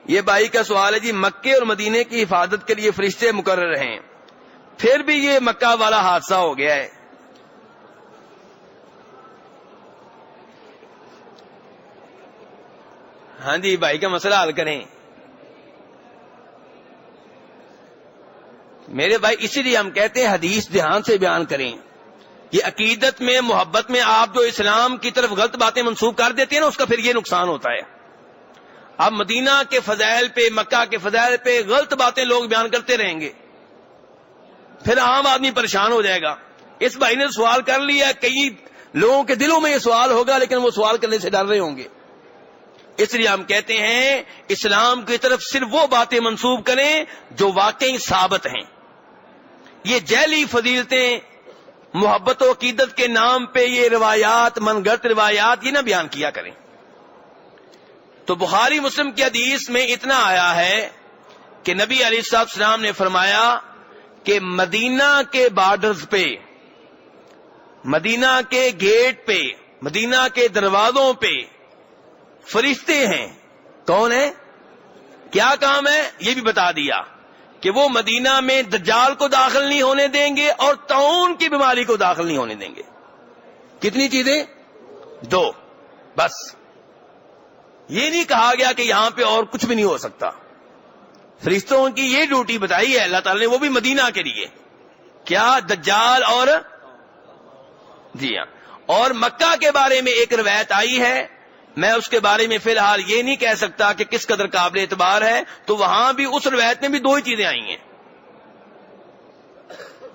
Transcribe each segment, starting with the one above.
یہ بھائی کا سوال ہے جی، مکے اور مدینے کی حفاظت کے لیے فرشتے مقرر ہیں، پھر بھی یہ مکہ والا حادثہ ہو گیا ہے، ہاں جی بھائی کا مسئلہ حل کریں میرے بھائی۔ اسی لیے ہم کہتے ہیں حدیث دھیان سے بیان کریں، یہ عقیدت میں محبت میں آپ جو اسلام کی طرف غلط باتیں منسوب کر دیتے ہیں نا، اس کا پھر یہ نقصان ہوتا ہے۔ اب مدینہ کے فضائل پہ، مکہ کے فضائل پہ غلط باتیں لوگ بیان کرتے رہیں گے، پھر عام آدمی پریشان ہو جائے گا۔ اس بھائی نے سوال کر لیا، کئی لوگوں کے دلوں میں یہ سوال ہوگا لیکن وہ سوال کرنے سے ڈر رہے ہوں گے۔ اس لیے ہم کہتے ہیں اسلام کی طرف صرف وہ باتیں منسوب کریں جو واقعی ثابت ہیں۔ یہ جعلی فضیلتیں، محبت و عقیدت کے نام پہ یہ روایات، من گھڑت روایات، یہ نہ بیان کیا کریں۔ تو بخاری مسلم کی حدیث میں اتنا آیا ہے کہ نبی علیہ السلام نے فرمایا کہ مدینہ کے بارڈرز پہ، مدینہ کے گیٹ پہ، مدینہ کے دروازوں پہ فرشتے ہیں۔ کون ہیں؟ کیا کام ہے یہ بھی بتا دیا کہ وہ مدینہ میں دجال کو داخل نہیں ہونے دیں گے اور طاعون کی بیماری کو داخل نہیں ہونے دیں گے۔ کتنی چیزیں؟ دو، بس۔ یہ نہیں کہا گیا کہ یہاں پہ اور کچھ بھی نہیں ہو سکتا۔ فرشتوں کی یہ ڈیوٹی بتائی ہے اللہ تعالی نے، وہ بھی مدینہ کے لیے، کیا؟ دجال اور جی ہاں۔ اور مکہ کے بارے میں ایک روایت آئی ہے، میں اس کے بارے میں فی الحال یہ نہیں کہہ سکتا کہ کس قدر قابل اعتبار ہے، تو وہاں بھی اس روایت میں بھی دو ہی چیزیں آئی ہیں۔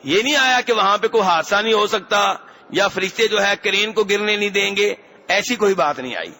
یہ نہیں آیا کہ وہاں پہ کوئی حادثہ نہیں ہو سکتا یا فرشتے جو ہے کرین کو گرنے نہیں دیں گے، ایسی کوئی بات نہیں آئی۔